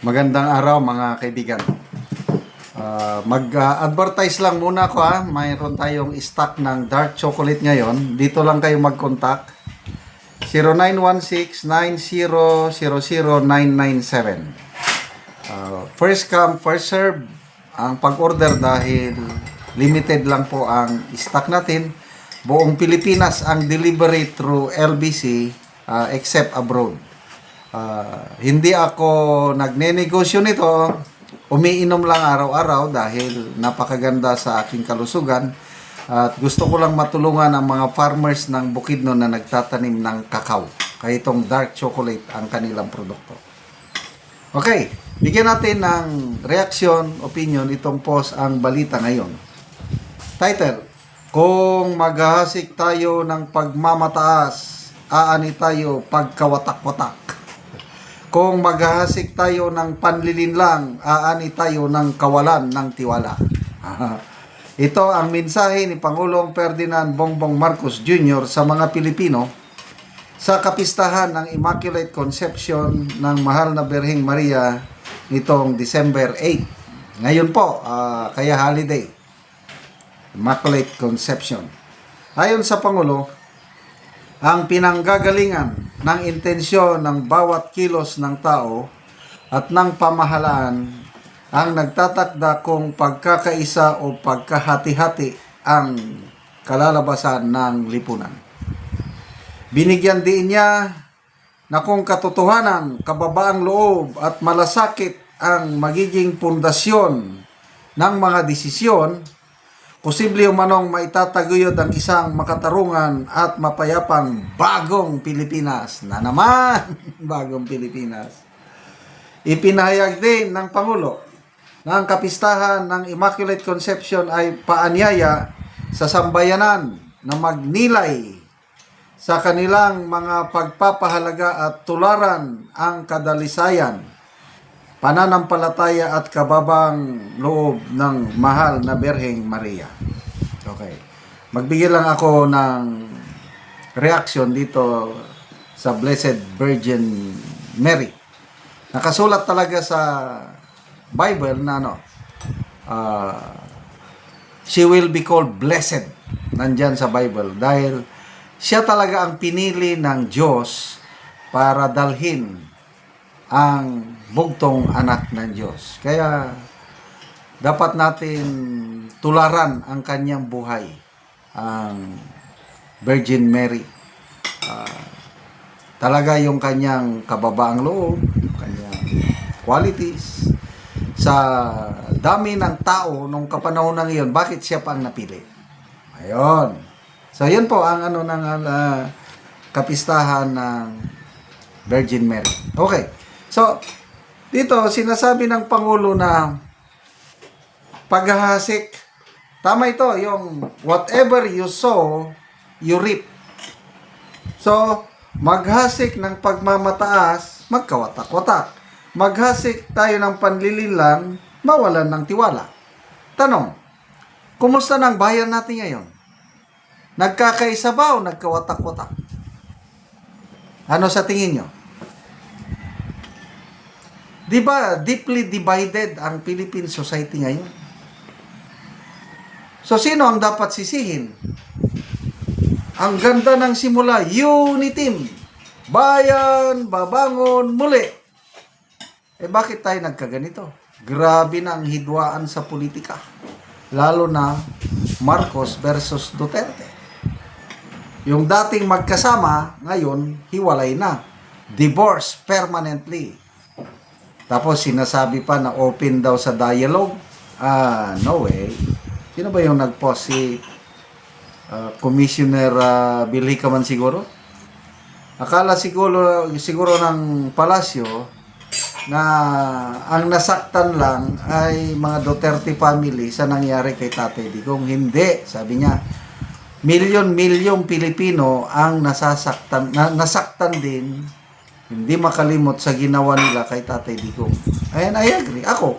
Magandang araw mga kaibigan. Mag-advertise lang muna ako ha. Mayroon tayong stock ng dark chocolate ngayon. Dito lang kayo mag-contact. 0916-9000-997. First come, first serve ang pag-order dahil limited lang po ang stock natin. Buong Pilipinas ang delivery through LBC except abroad. Hindi ako nagnenegosyo nito. Umiinom lang araw-araw dahil napakaganda sa aking kalusugan. At gusto ko lang matulungan ang mga farmers ng Bukidnon na nagtatanim ng kakao. Kaya itong dark chocolate ang kanilang produkto. Okay, bigyan natin ng reaction, opinion itong post ang balita ngayon. Title: Kung maghahasik tayo ng pagmamataas, aani tayo pagkawatak-watak. Kung maghahasik tayo ng panlilinlang, aani tayo ng kawalan ng tiwala. Ito ang mensahe ni Pangulong Ferdinand Bongbong Marcos Jr. sa mga Pilipino sa kapistahan ng Immaculate Conception ng Mahal na Birheng Maria nitong December 8. Ngayon po, kaya holiday. Immaculate Conception. Ayon sa Pangulo, ang pinanggagalingan ng intensyon ng bawat kilos ng tao at ng pamahalaan ang nagtatakda kung pagkakaisa o pagkahati-hati ang kalalabasan ng lipunan. Binigyan din niya na kung katotohanan, kababaang loob at malasakit ang magiging pundasyon ng mga desisyon, posible umanong maitataguyod ang isang makatarungan at mapayapang bagong Pilipinas. Na naman, bagong Pilipinas. Ipinahayag din ng Pangulo na ang kapistahan ng Immaculate Conception ay paanyaya sa sambayanan na magnilay sa kanilang mga pagpapahalaga at tularan ang kadalisayan, pananampalataya at kababang loob ng Mahal na Birheng Maria. Okay. Magbigay lang ako ng reaction dito sa Blessed Virgin Mary. Nakasulat talaga sa Bible na she will be called blessed. Nandyan sa Bible. Dahil siya talaga ang pinili ng Diyos para dalhin ang bugtong anak ng Diyos. Kaya dapat natin tularan ang kanyang buhay, ang Virgin Mary. Talaga yung kanyang kababaang loob, kanyang qualities. Sa dami ng tao nung kapanahon ng iyon, bakit siya pa ang napili? Ayun. So, yun po ang ng kapistahan ng Virgin Mary. Okay. So, dito, sinasabi ng Pangulo na paghahasik, tama ito, yung whatever you sow, you reap. So, maghasik ng pagmamataas, magkawatak-watak. Maghasik tayo ng panlilinlang, mawalan ng tiwala. Tanong, kumusta ng bayan natin ngayon? Nagkakaisa ba o nagkawatak-watak? Ano sa tingin nyo? Diba, deeply divided ang Philippine society ngayon? So, sino ang dapat sisihin? Ang ganda ng simula, unity. Bayan, babangon, muli. Bakit tayo nagkaganito? Grabe na ang hidwaan sa politika. Lalo na Marcos versus Duterte. Yung dating magkasama, ngayon, hiwalay na. Divorce permanently. Tapos sinasabi pa na open daw sa dialogue. No way. Sino ba yung nag-post? Si Commissioner Bilhica man siguro? Akala siguro ng palasyo na ang nasaktan lang ay mga Duterte family sa nangyari kay Tatay Digong. Hindi, sabi niya. Milyon-milyong Pilipino ang nasaktan din. Hindi makalimot sa ginawa nila kay Tatay Digong. Ayan, I agree. Ako.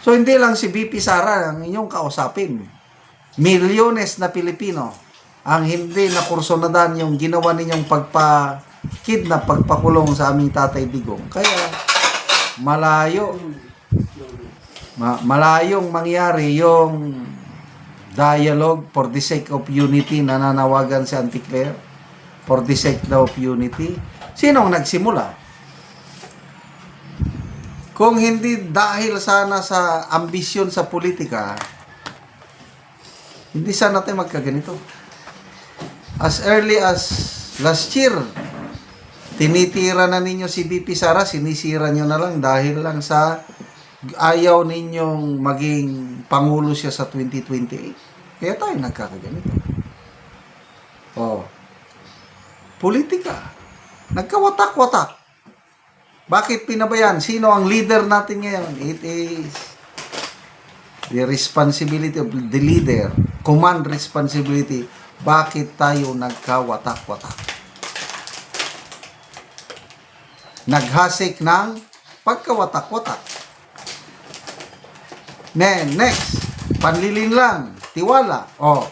So, hindi lang si BP Sara ang inyong kausapin. Milyones na Pilipino ang hindi nakursonadan yung ginawa ninyong kidnap, pagpakulong sa aming Tatay Digong. Kaya malayong mangyari yung dialogue for the sake of unity na nanawagan si Auntie Claire, for the sake of unity. Sinong nagsimula? Kung hindi dahil sana sa ambisyon sa politika, hindi sana tayo magkaganito. As early as last year, tinitira na ninyo si BP Sara, sinisira nyo na lang dahil lang sa ayaw ninyong maging pangulo siya sa 2028. Kaya tayo nagkakaganito. Oh. Politika. Nagkawatak-watak. Bakit pinabayan? Sino ang leader natin ngayon? It is the responsibility of the leader. Command responsibility. Bakit tayo nagkawatak-watak? Naghasik ng pagkawatak-watak. Next, panlilin lang, tiwala. Oh,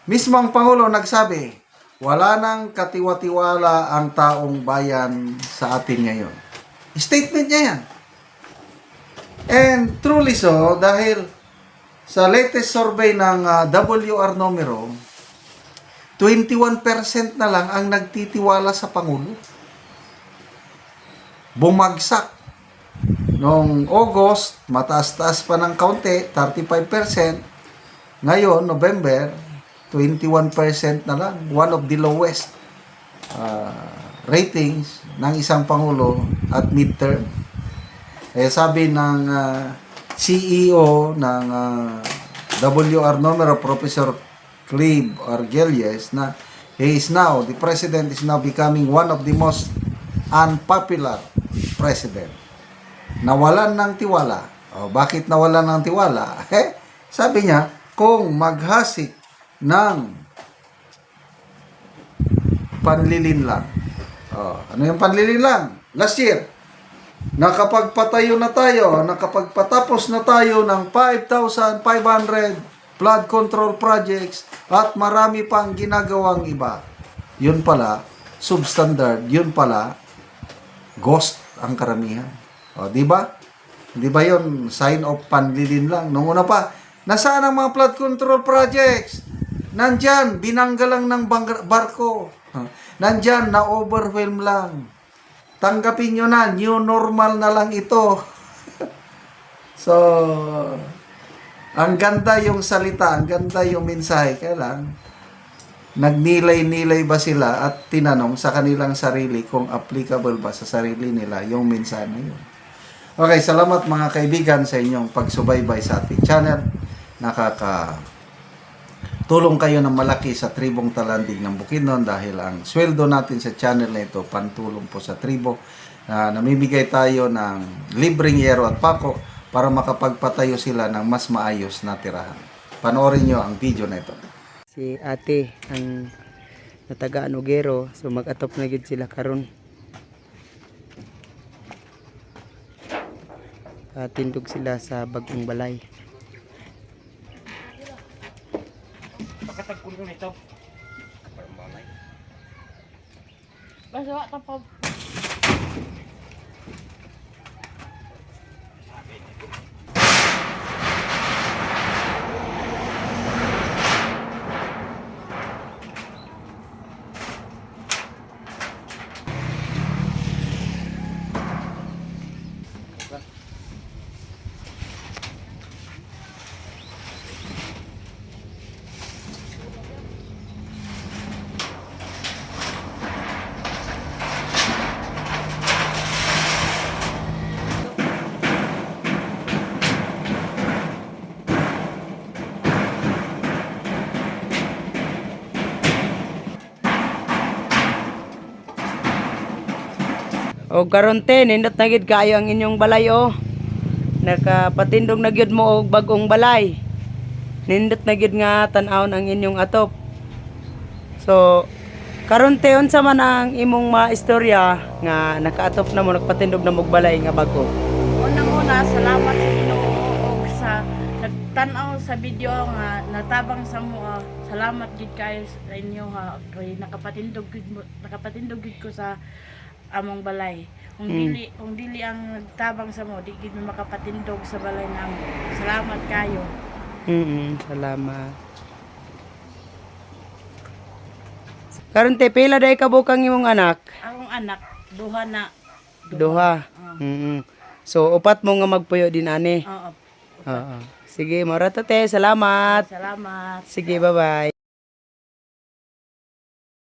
mismo ang Pangulo nagsabi, wala nang katiwa-tiwala ang taong bayan sa atin ngayon. Statement niya yan. And truly so, dahil sa latest survey ng WR Numero, 21% na lang ang nagtitiwala sa Pangulo. Bumagsak. Noong August, mataas-taas pa ng kaunti, 35%. Ngayon, November, 21% na lang. One of the lowest ratings ng isang Pangulo at midterm. Sabi ng CEO ng WR Numero, Professor Clive Argelies, na the President is now becoming one of the most unpopular President. Nawalan ng tiwala. Bakit nawalan ng tiwala? Sabi niya, kung maghasik ng panlilin lang. Ano yung panlilin lang? Last year, nakapagpatayo na tayo, nakapagpatapos na tayo ng 5,500 flood control projects at marami pang ginagawang iba. Yun pala, substandard, yun pala, ghost ang karamihan. Di ba? Di ba yun? Sign of panlilin lang. Nung una pa, nasaan ang mga flood control projects? Nandyan, binangga lang ng barko. Nandyan, na-overwhelm lang. Tanggapin nyo na, new normal na lang ito. So, ang ganda yung salita, ang ganda yung mensahe. Kaya lang, nagnilay-nilay ba sila at tinanong sa kanilang sarili kung applicable ba sa sarili nila yung mensahe na yun. Okay, salamat mga kaibigan sa inyong pagsubaybay sa ating channel. Tulong kayo ng malaki sa tribong Talandig ng Bukidnon dahil ang sweldo natin sa channel na ito, pantulong po sa tribo. Namimigay tayo ng libreng yero at pako para makapagpatayo sila ng mas maayos na tirahan. Panoorin nyo ang video na ito. Si ate ang natagaan Ugero, so mag-atop na gid sila karon. Tindog sila sa bagong balay. Pakatagpon ko nito. Balay. Basta wa ta pa. O karon te, nindot na gid kaayo ang inyong balay o. Nakapatindog na gid mo og bagong balay. Nindot na gid nga tan-awon ang inyong atop. So karon te, unsa man ang imong maistorya nga nakaatop na mo, nagpatindog na mo og balay nga bago? Unang-una, salamat sa Ginoo og sa nagtan-aw sa video nga natabang sa mo Salamat gid kayo sa inyo ha. Kay nakapatindog gid ko sa among balay. Kung dili ang nagtabang sa mo, di gid mo makapatindog sa balay namo. Salamat kayo. Salamat. Karon te pila day ka bukang imong anak? Akong anak, duha na. Duha. So upat mo nga magpuyo din ani. Oo. Oo. Sige, mara to te. Salamat. Salamat. Sige, bye-bye.